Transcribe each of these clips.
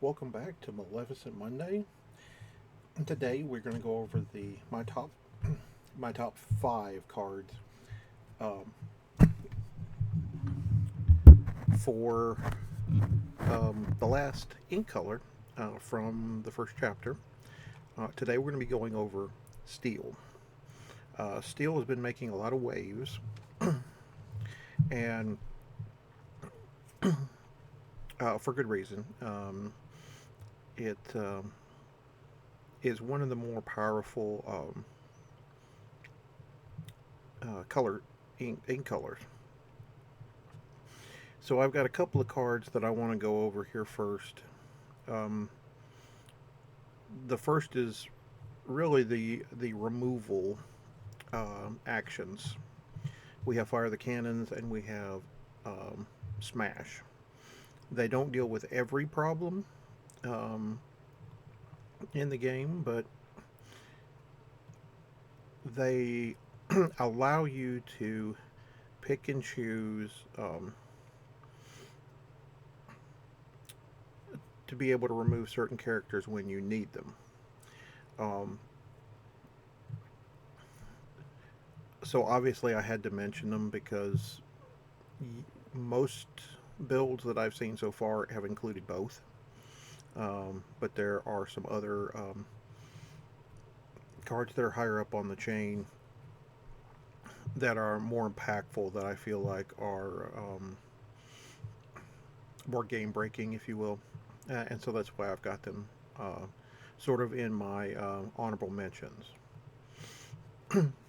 Welcome back to Maleficent Monday. Today we're going to go over the my top five cards um, for the last ink color from the first chapter. Today we're going to be going over Steel. Steel has been making a lot of waves, and for good reason. It is one of the more powerful color ink colors. So I've got a couple of cards that I want to go over here first. Um, the first is really the removal actions. We have fire the cannons and we have smash. They don't deal with every problem um, in the game, but they allow you to pick and choose to be able to remove certain characters when you need them. Um, so obviously, I had to mention them because most builds that I've seen so far have included both. But there are some other cards that are higher up on the chain that are more impactful that I feel like are more game breaking, if you will. And so that's why I've got them sort of in my honorable mentions.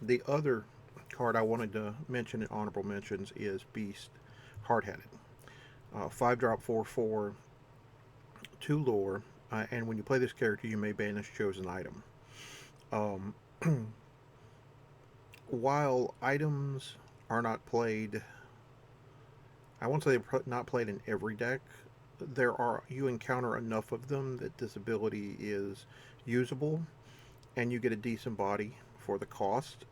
The other card I wanted to mention in honorable mentions is Beast Hardheaded. 5 drop 4/4, 2 lore, and when you play this character, you may banish chosen item. Um, while items are not played, I won't say they're not played in every deck. You encounter enough of them that this ability is usable, and you get a decent body for the cost,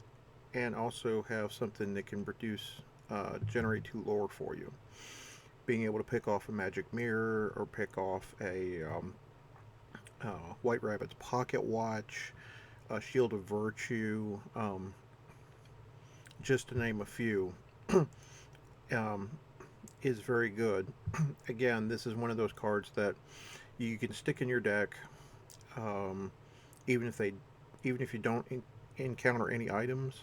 and also have something that can generate 2 lore for you. Being able to pick off a magic mirror or pick off a White Rabbit's pocket watch, a shield of virtue, just to name a few, um, is very good. Again, this is one of those cards that you can stick in your deck, um, even if they, even if you don't encounter any items,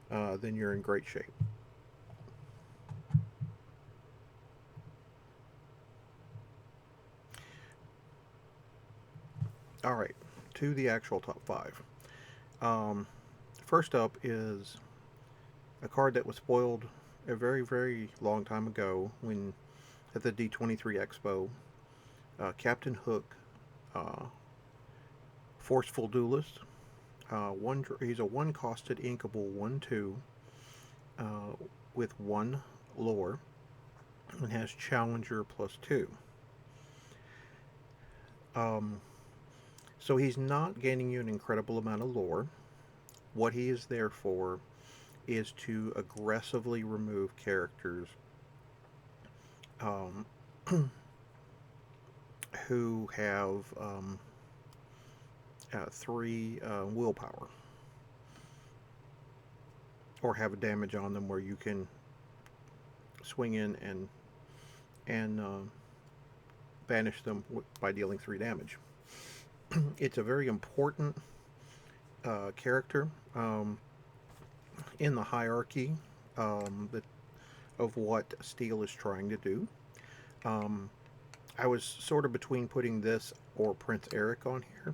then you're in great shape. All right, to the actual top five. Um, First up is a card that was spoiled a very, very long time ago when at the D23 Expo. Captain Hook, uh, Forceful Duelist. He's a one costed inkable 1/2 uh, with 1 lore and has Challenger +2. Um, so he's not gaining you an incredible amount of lore. What he is there for is to aggressively remove characters um, who have 3 willpower or have a damage on them where you can swing in and banish them by dealing 3 damage. It's a very important character in the hierarchy that of what Steel is trying to do. Um, I was sort of between putting this or Prince Eric on here.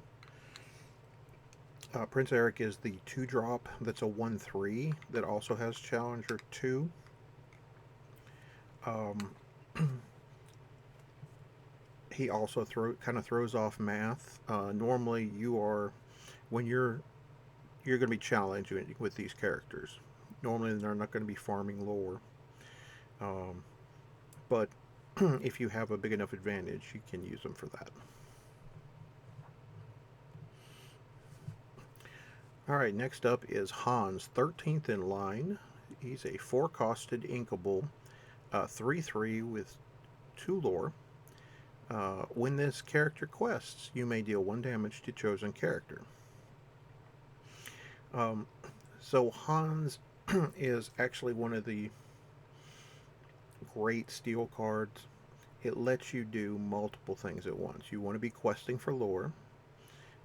Prince Eric is the 2 drop that's a 1/3 that also has Challenger 2. Um, he also kind of throws off math. Normally, when you're going to be challenging with these characters. Normally, they're not going to be farming lore, um, but if you have a big enough advantage, you can use them for that. All right, next up is Hans, 13th in line. He's a 4 costed inkable, 3/3 with 2 lore. When this character quests, you may deal 1 damage to chosen character. Um, so Hans is actually one of the great steel cards. It lets you do multiple things at once. You want to be questing for lore.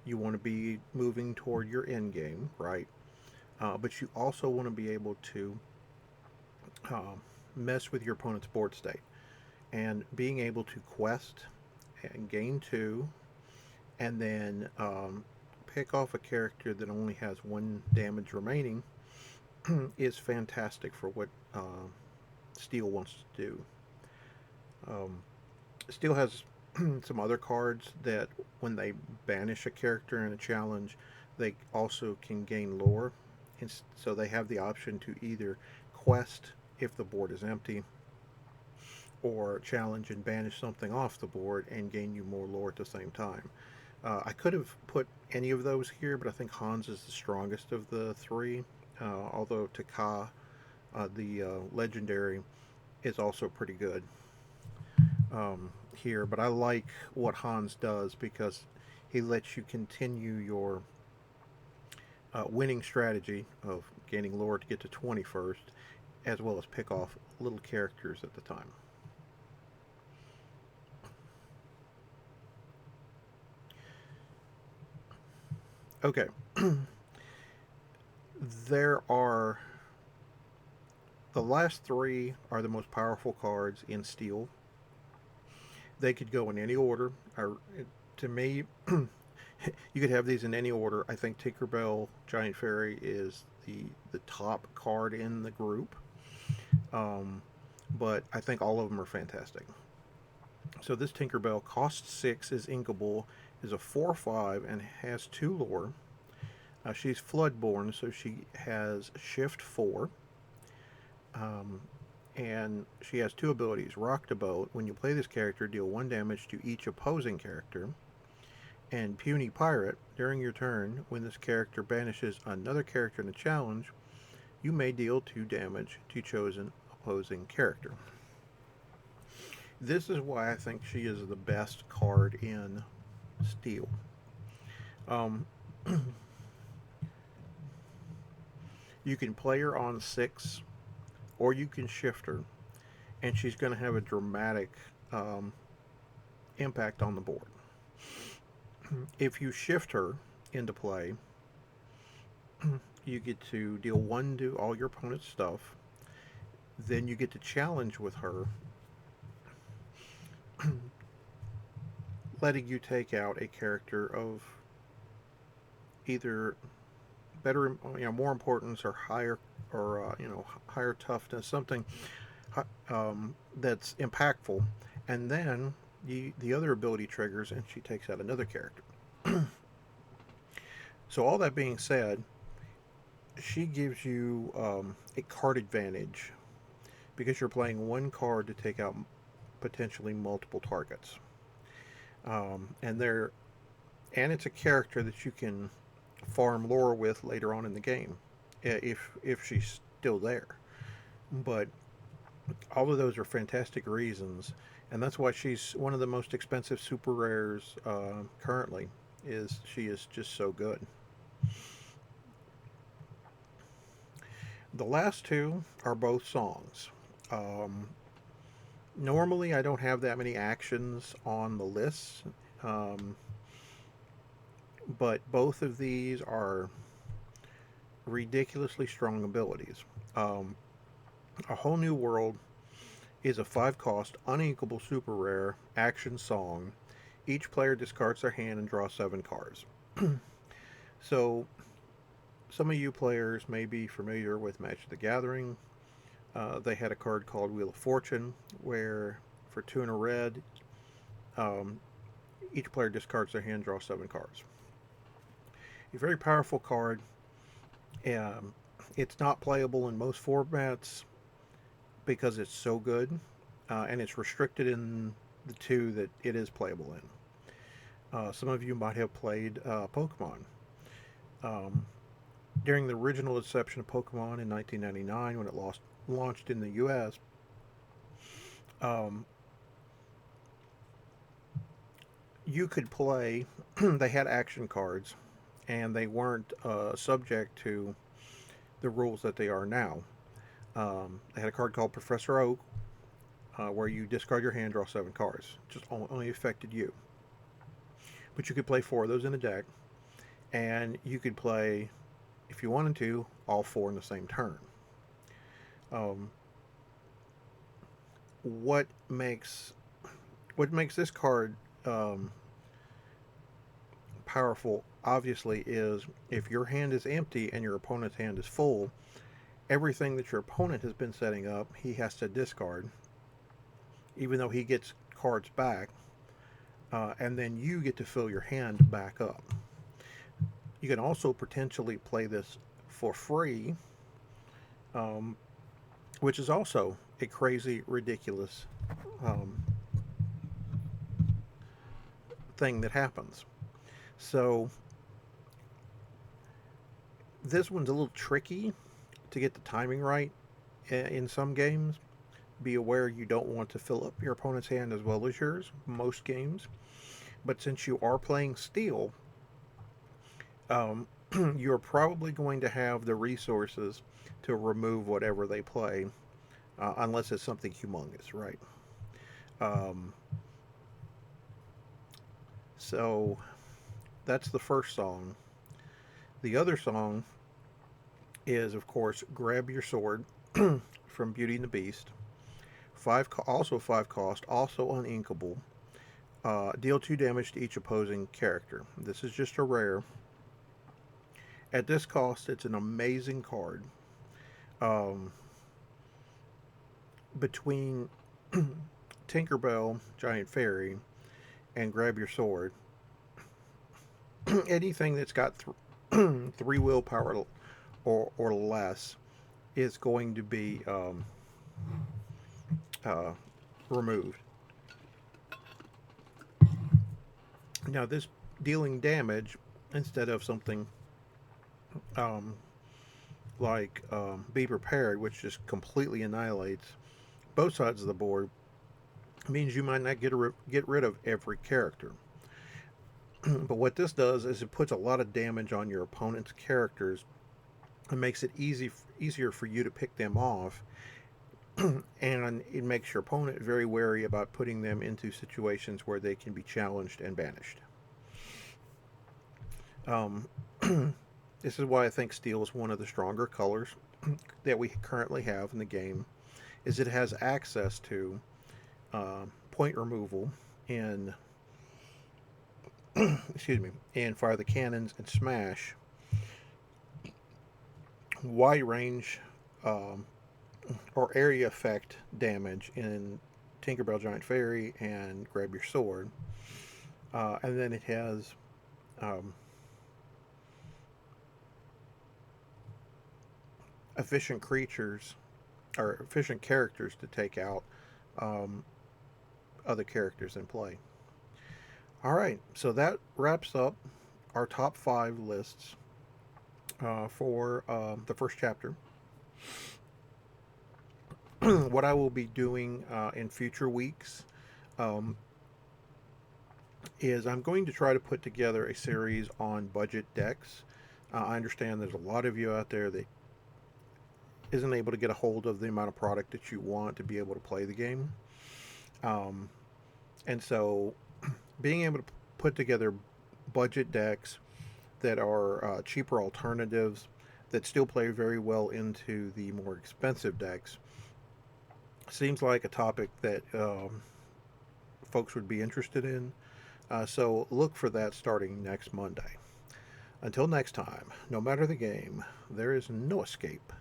You want to be moving toward your end game, right? But you also want to be able to uh, mess with your opponent's board state. And being able to quest and gain 2, and then pick off a character that only has 1 damage remaining is fantastic for what Steel wants to do. Um, Steel has some other cards that, when they banish a character in a challenge, they also can gain lore. And so they have the option to either quest if the board is empty, or challenge and banish something off the board and gain you more lore at the same time. I could have put any of those here, but I think Hans is the strongest of the 3. Although Taka, the legendary, is also pretty good here. But I like what Hans does because he lets you continue your winning strategy of gaining lore to get to 20 first, as well as pick off little characters at the time. Okay. There are the last 3 are the most powerful cards in Steel. They could go in any order. To me, you could have these in any order. I think Tinkerbell Giant Fairy is the top card in the group, but I think all of them are fantastic. So this Tinkerbell costs 6, is inkable, is a 4/5, and has 2 lore. She's Floodborn, so she has Shift 4. Um, and she has 2 abilities. Rock the Boat. When you play this character, deal 1 damage to each opposing character. And Puny Pirate. During your turn, when this character banishes another character in a challenge, you may deal 2 damage to chosen opposing character. This is why I think she is the best card in Steel. Um, you can play her on 6, or you can shift her, and she's going to have a dramatic impact on the board. If you shift her into play, you get to deal 1 to all your opponent's stuff. Then you get to challenge with her, letting you take out a character of either better, more importance, or higher, or higher toughness, something that's impactful, and then the other ability triggers, and she takes out another character. So all that being said, she gives you a card advantage because you're playing 1 card to take out potentially multiple targets, and it's a character that you can farm lore with later on in the game, if she's still there. But all of those are fantastic reasons, and that's why she's one of the most expensive super rares currently. She is just so good. The last 2 are both songs. Um, Normally, I don't have that many actions on the list, um, but both of these are ridiculously strong abilities. A Whole New World is a 5-cost, uninkable super rare action song. Each player discards their hand and draws 7 cards. So, some of you players may be familiar with Magic the Gathering. They had a card called Wheel of Fortune, where for 2 and a red, each player discards their hand, draws 7 cards. A very powerful card. It's not playable in most formats because it's so good, and it's restricted in the 2 that it is playable in. Some of you might have played Pokemon. During the original inception of Pokemon in 1999, when it launched in the U.S., um, you could play. They had action cards, and they weren't subject to the rules that they are now. They had a card called Professor Oak, where you discard your hand, draw 7 cards. Just only affected you. But you could play 4 of those in a deck, and you could play, if you wanted to, all 4 in the same turn. Um, what makes what makes this card um, powerful, obviously, is if your hand is empty and your opponent's hand is full, everything that your opponent has been setting up, he has to discard, even though he gets cards back, and then you get to fill your hand back up. You can also potentially play this for free, um, which is also a crazy, ridiculous um, thing that happens. So this one's a little tricky to get the timing right in some games. Be aware you don't want to fill up your opponent's hand as well as yours, most games. But since you are playing steel, you're probably going to have the resources to remove whatever they play, unless it's something humongous, right? Um, so that's the first song. The other song is, of course, Grab Your Sword from Beauty and the Beast. Also 5 cost, also uninkable. Deal 2 damage to each opposing character. This is just a rare. At this cost, it's an amazing card. Um, between Tinkerbell, Giant Fairy, and Grab Your Sword, anything that's got 3 willpower or less is going to be uh, removed. Now, this dealing damage instead of something um, like Be Prepared, which just completely annihilates both sides of the board, means you might not get rid of every character. But what this does is it puts a lot of damage on your opponent's characters and makes it easier for you to pick them off. And it makes your opponent very wary about putting them into situations where they can be challenged and banished. Um, this is why I think steel is one of the stronger colors that we currently have in the game. Is it has access to point removal in excuse me, and fire the cannons and smash wide range um, or area effect damage in Tinkerbell Giant Fairy and Grab Your Sword. And then it has um, efficient creatures or efficient characters to take out um, other characters in play. All right, so that wraps up our top 5 lists for the first chapter. What I will be doing in future weeks um, is I'm going to try to put together a series on budget decks. I understand there's a lot of you out there that isn't able to get a hold of the amount of product that you want to be able to play the game. And so being able to put together budget decks that are cheaper alternatives that still play very well into the more expensive decks seems like a topic that folks would be interested in. So look for that starting next Monday. Until next time, no matter the game, there is no escape.